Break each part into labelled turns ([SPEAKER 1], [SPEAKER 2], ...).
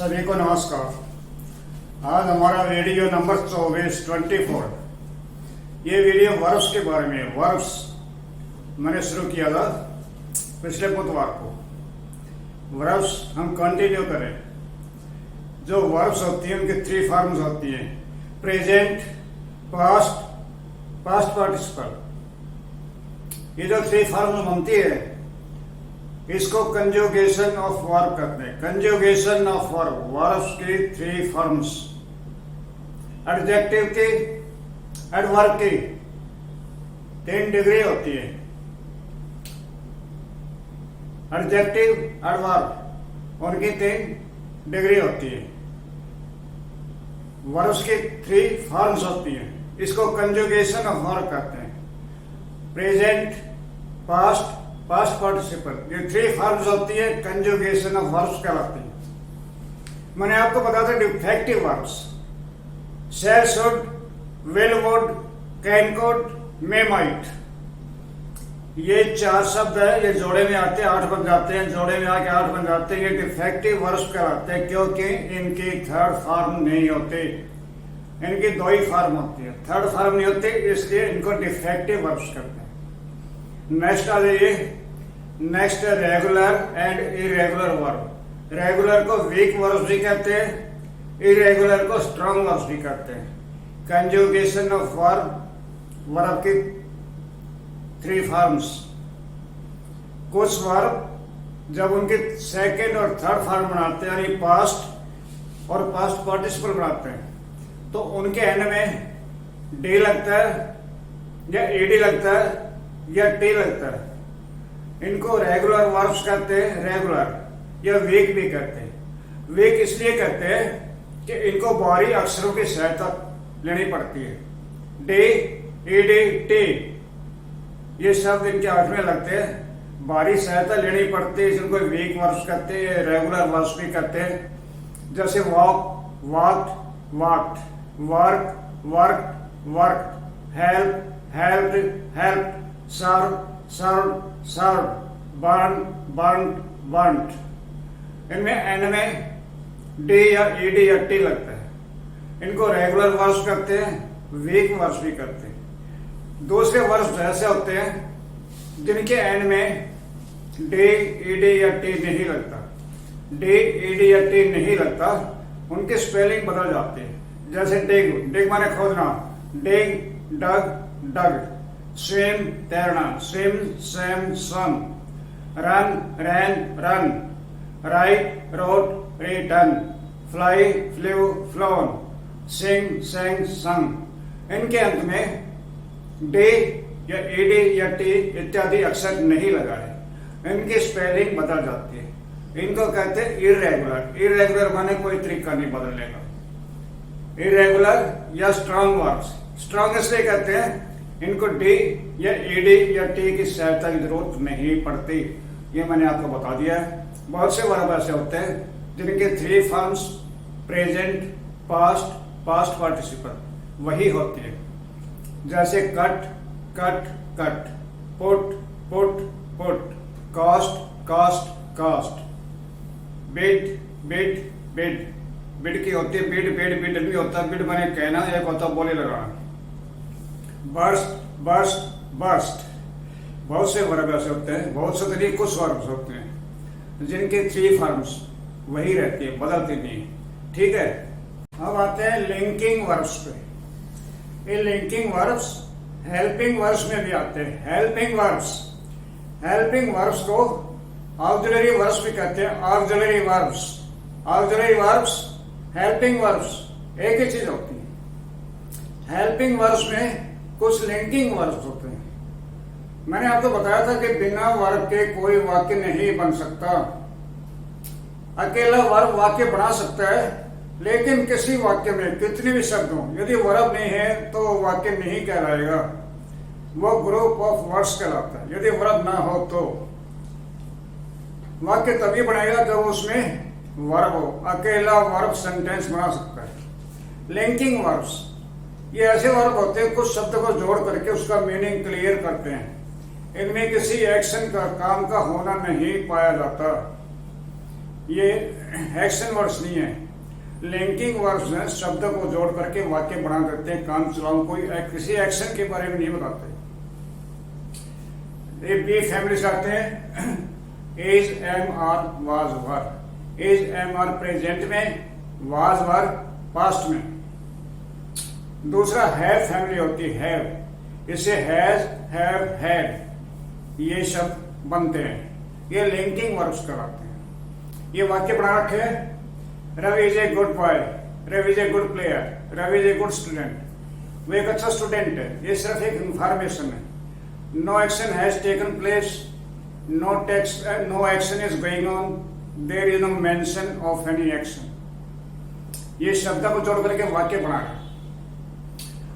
[SPEAKER 1] सभी को नमस्कार। आज हमारा वीडियो नंबर 24 ये वीडियो वर्ब्स के बारे में है। वर्ब्स मैंने शुरू किया था पिछले बुधवार को। वर्ब्स हम कंटिन्यू करें। जो वर्ब्स होती हैं उनकी 3 फॉर्म्स होती हैं, प्रेजेंट, पास्ट, पास्ट पार्टिसिपल। ये जो 3 फॉर्म्स बनती है इसको कंजुगेशन ऑफ वर्ब कहते हैं। कंजुगेशन ऑफ वर्ब, वर्ब्स की 3 फॉर्म्स। एडजेक्टिव की, एडवर्ब की 3 डिग्री होती है। एडजेक्टिव, एडवर्ब उनकी 3 डिग्री होती है। वर्ब्स की 3 फॉर्म्स होती हैं, इसको कंजुगेशन ऑफ वर्ब कहते हैं। प्रेजेंट, पास्ट, पास्ट पार्टिसिपल, ये 3 फॉर्म्स होती है, कंजुगेशन ऑफ वर्ब्स कहलाती है। मैंने आपको बताया था defective verbs, shall, should, will, would, can, could, may, might. ये 4 शब्द है, ये जोड़े में आते हैं 8 बन जाते हैं, जोड़े में आके 8 बन जाते हैं। ये डिफेक्टिव वर्ब्स कहलाते हैं क्योंकि इनकी 3rd फॉर्म नहीं होती, इनकी 2 ही फॉर्म होती है, 3rd फॉर्म नहीं होती, इसलिए इनको डिफेक्टिव वर्ब्स कहते हैं। नेक्स्ट आ जाइए। Next regular and irregular verb. Regular को वीक वर्ब्स भी कहते हैं, इरेगुलर को स्ट्रॉन्ग वर्ब्स भी कहते हैं। कंजुगेशन ऑफ वर्ब, वर्ब की 3 फॉर्म्स। कुछ वर्ब जब उनके 2nd और 3rd फॉर्म बनाते हैं, यानी पास्ट और पास्ट पार्टिसिपल बनाते हैं, तो उनके एंड में डी लगता है या एडी लगता है या टी लगता है। इनको रेगुलर वर्ब्स कहते हैं, रेगुलर या वीक भी कहते हैं। वीक इसलिए कहते हैं कि इनको बाहरी अक्षरों की सहायता लेनी पड़ती है। डी, ईडी, टी ये शब्द इनके हाथ में लगते हैं, बाहरी सहायता लेनी पड़ती है, इनको वीक वर्ब्स कहते हैं, रेगुलर वर्ब्स भी कहते हैं। जैसे walk, walked, walked, work, worked, worked, help, helped, helped, serve, serve, serve, burn, burn, burned. इनमें एंड में डी या ईडी या टी लगता है। इनको रेगुलर वर्ब्स कहते हैं, वीक वर्ब्स भी कहते हैं। दूसरे वर्ब्स ऐसे होते हैं जिनके एंड में डी, ईडी या टी नहीं लगता। डी, ईडी या टी नहीं लगता, उनकी स्पेलिंग बदल जाती है। जैसे डिग, डिग माने खोदना, डिग, डग, डग। स्विम, तैरना, swim, swim, swam. Run, ran, run. Write, wrote, written. Fly, flew, flown. Sing, sang, sung. इनके अंत में डी या ईडी या टी इत्यादि अक्षर नहीं लगा है, इनकी स्पेलिंग बदल जाती है। इनको कहते हैं इरेगुलर। इरेगुलर माने कोई तरीका नहीं बदलने का। इरेगुलर या स्ट्रॉन्ग वर्ब्स। स्ट्रॉन्ग इसलिए कहते हैं इनको डी या ईडी या टी की सहायता की जरूरत नहीं पड़ती। ये मैंने आपको बता दिया है। बहुत से वर्ब ऐसे होते हैं जिनके 3 forms, present, past, past participle वही होती है। जैसे cut, cut, cut, put, put, put, cast, cast, cast. Bid, bid, bid, bid की होती है बिड, बिड, बिड नहीं होता। बिड मैंने कहना, एक होता बोली लगाना। Burst, burst, burst. बहुत से वर्ब ऐसे होते हैं, बहुत से तरीके कुछ वर्ब होते हैं जिनके 3 फॉर्म्स वही रहती है, बदलती नहीं है। ठीक है, अब आते हैं लिंकिंग वर्ब्स पे। ये लिंकिंग वर्ब्स हेल्पिंग वर्ब्स में भी आते हैं। हेल्पिंग वर्ब्स, हेल्पिंग वर्ब्स को ऑक्सिलरी वर्ब्स भी कहते हैं। Auxiliary verbs, auxiliary verbs, helping verbs एक ही चीज होती है। हेल्पिंग वर्ब्स में कुछ लिंकिंग वर्ब्स होते हैं। मैंने आपको बताया था कि बिना वर्ब के कोई वाक्य नहीं बन सकता। अकेला वर्ब वाक्य बना सकता है, लेकिन किसी वाक्य में कितने भी शब्द हों, यदि वर्ब नहीं है तो वाक्य नहीं कहलाएगा, वो ग्रुप ऑफ वर्ड्स कहलाता है। यदि वर्ब ना हो तो वाक्य तभी बनेगा जब उसमें वर्ब हो। अकेला वर्ब सेंटेंस बना सकता है। लिंकिंग वर्ब्स ये ऐसे वर्ब होते हैं कुछ शब्द को जोड़ करके उसका मीनिंग क्लियर करते हैं। इनमें किसी एक्शन का, काम का होना नहीं पाया जाता। ये एक्शन वर्ड्स नहीं है, लिंकिंग वर्ड्स हैं, शब्द को जोड़ करके वाक्य बना देते हैं, काम चलाओ, कोई किसी एक्शन के बारे में नहीं बताते। ये बी फैमिली से आते हैं, is am are was were, is am are present में, वाज वर पास्ट में। दूसरा हैव फैमिली होती है, हैव, इससे हैज हैव हैड ये शब्द बनते हैं, ये लिंकिंग वर्ब्स कहलाते हैं। ये वाक्य बना रखे हैं, Ravi is a good boy, Ravi is a good player, Ravi is a good student, वो एक अच्छा स्टूडेंट है, ये सिर्फ एक इंफॉर्मेशन है। No action has taken place, no action is going on, there is no mention of any action. ये शब्द को जोड़ करके वाक्य बना रहे हैं।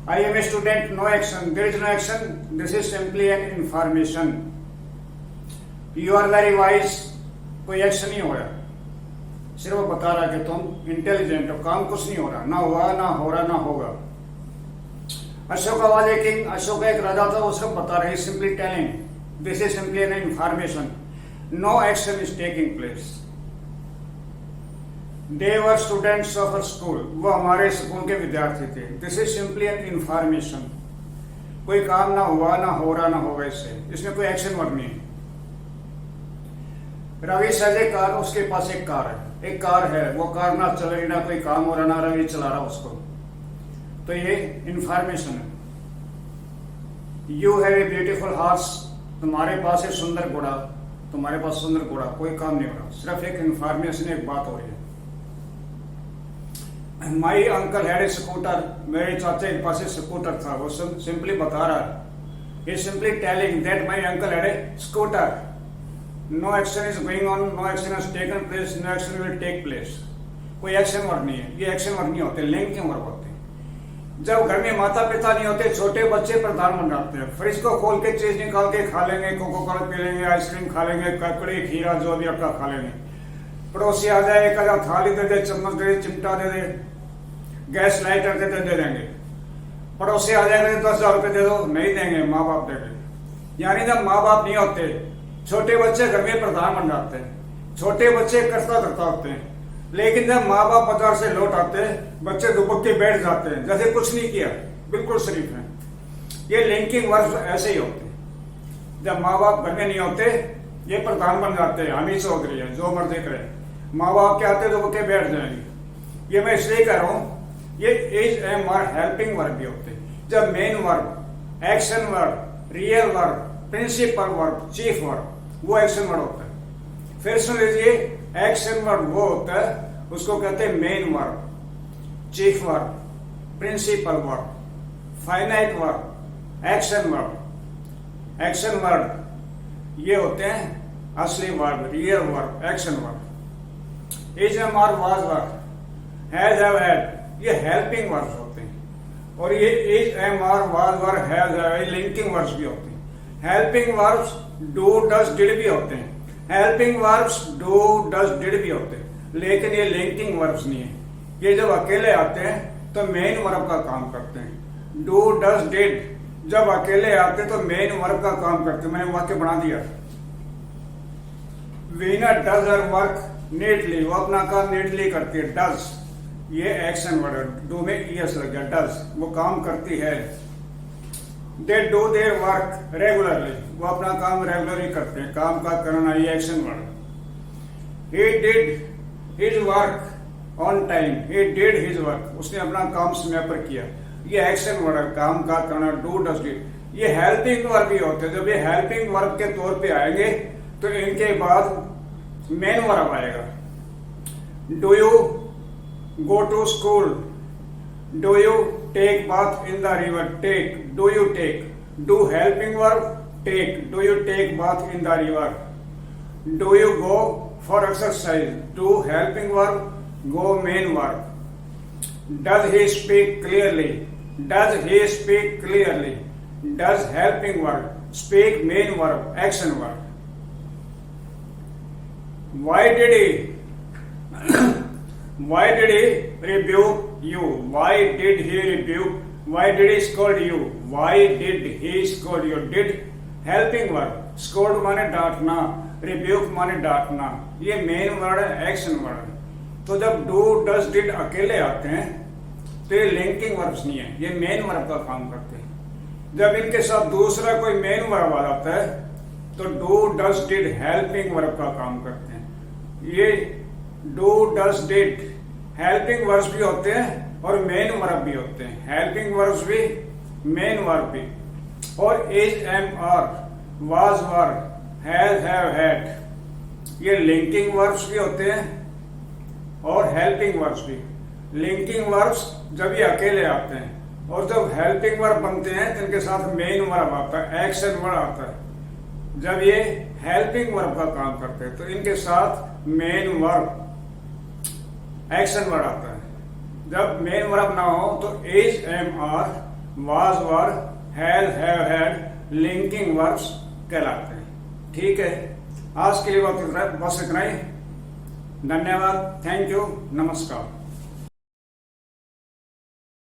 [SPEAKER 1] I am a student, no action, there is no action, this is simply an information. You are very wise, कोई एक्शन नहीं हो रहा, सिर्फ वो बता रहा है कि तुम इंटेलिजेंट हो, काम कुछ नहीं हो रहा, ना हुआ ना हो रहा ना होगा। Ashok was a king, Ashok एक राजा था, वो सिर्फ बता रहे, simply telling, this is simply an information, no action is taking place. They were students of our school, वो हमारे स्कूल के विद्यार्थी थे, this is simply an information, कोई काम ना हुआ ना हो रहा ना होगा, इसमें कोई एक्शन वर्ड नहीं है। रवि सजे कार, उसके पास एक कार है, एक कार है, वो कार ना चल रही, ना कोई काम हो रहा, ना रवि चला रहा उसको, तो ये इंफॉर्मेशन है। You have a beautiful horse, तुम्हारे पास है सुंदर घोड़ा, तुम्हारे पास सुंदर घोड़ा, कोई काम नहीं हो रहा, सिर्फ एक इंफॉर्मेशन, एक बात हो रही है। माई अंकल हैड ए स्कूटर, मेरे चाचा के पास स्कूटर था, वो सिंपली बता रहा है, ये simply telling that my uncle had a scooter. No action is going on, no action has taken place, no action will take place, कोई एक्शन वर्ड नहीं है, ये एक्शन वर्ड नहीं होते, लिंकिंग वर्ड होते हैं। जब घर में माता पिता नहीं होते, छोटे बच्चे प्रधान बन जाते हैं, फ्रिज को खोल के चीज निकाल के खा लेंगे, कोको कोला पी लेंगे, आइसक्रीम खा लेंगे, ककड़ी खीरा जो भी अपना खा लेंगे। पड़ोसी आ जाए, एक आधा थाली दे दे, चम्मच दे दे, चिमटा दे दे, गैस लाइटर दे देंगे। पड़ोसी आ जाएंगे, 10,000 रुपये दे दो, नहीं देंगे, माँ बाप देंगे। यानी जब माँ बाप नहीं होते, छोटे बच्चे घर में प्रधान बन जाते हैं, छोटे बच्चे करता होते हैं, लेकिन जब माँ बाप बाजार से लौट आते हैं, बच्चे दुबक के बैठ जाते हैं, जैसे कुछ नहीं किया, बिल्कुल शरीफ है। ये लिंकिंग वर्ड्स ऐसे ही होते हैं। जब माँ बाप घर में नहीं होते, ये प्रधान बन जाते हैं, हमी चौधरी है, जो मर्जी करे, माँ बाप के आते दुबक के बैठ जाएंगे। ये मैं इसलिए कह रहा हूँ, ये is am are helping verb भी होते हैं। जब main verb, action verb, real verb, principal verb, chief verb, वो एक्शन वर्ड होता है। फिर सुन लीजिए, एक्शन वर्ड वो होता है, उसको कहते हैं main verb, chief verb, principal verb, finite verb, action verb. Action word ये होते हैं असली verb, real verb, action verb. Is am are was verb, has have had, ये हेल्पिंग वर्ब्स होते हैं। और ये is am are was verb, has have, linking verbs भी होते हैं। Helping verbs do does did भी होते हैं, helping verbs do does did भी होते हैं, लेकिन ये लिंकिंग वर्ब्स नहीं है। ये जब अकेले आते हैं तो मेन वर्ब का काम करते हैं। डू डज डिड जब अकेले आते तो मेन वर्ब का काम करते हैं। मैंने वाक्य बना दिया, Veena does her work neatly, वो अपना काम नीटली करती है, डज ये एक्शन वर्ड है, डू में ईएस लग गया, डज वो काम करती है। They do their work regularly, वो अपना काम रेगुलरली करते हैं, काम का करना, ये action word. He did his work on time, he did his work, उसने अपना काम समय पर किया, ये एक्शन वर्ड है, काम का करना, डू डज डिड। ये हेल्पिंग वर्ब भी होते हैं। जब ये हेल्पिंग वर्ब के तौर पे आएंगे तो इनके बाद मेन वर्ब आएगा। Do you go to school, do you take bath in the river, take, do you take, do helping verb, take, do you take bath in the river. Do you go for exercise, do helping verb, go main verb. Does he speak clearly, does he speak clearly, does helping verb, speak main verb, action verb. Why did he rebuke you? Why did he rebuke? Why did he scold you? Why did he scold you? Did helping verb, scold माने डांटना, rebuke माने डांटना, ये main word है, action word है। तो जब do does did अकेले आते हैं तो ये लिंकिंग वर्ब्स नहीं है, ये मेन वर्ब का काम करते हैं। जब इनके साथ दूसरा कोई मेन वर्ब आ जाता है तो do does did helping verb का काम करते हैं। ये do does did helping verbs भी होते हैं और मेन वर्ब भी होते हैं, हेल्पिंग वर्ब्स भी मेन वर्ब भी। और is am are was were has have had ये लिंकिंग वर्ब्स भी होते हैं और हेल्पिंग वर्ब्स भी। लिंकिंग वर्ब्स जब ये अकेले आते हैं और जब हेल्पिंग वर्ब बनते हैं तो इनके साथ मेन वर्ब आता है, एक्शन वर्ब आता है। जब ये हेल्पिंग वर्ब का काम करते हैं तो इनके साथ मेन वर्ब एक्शन वर्ब आता है। जब मेन वर्ब ना हो तो is am are was were has have had linking verbs कहलाते हैं। ठीक है, आज के लिए बस इतना ही। धन्यवाद, थैंक यू, नमस्कार।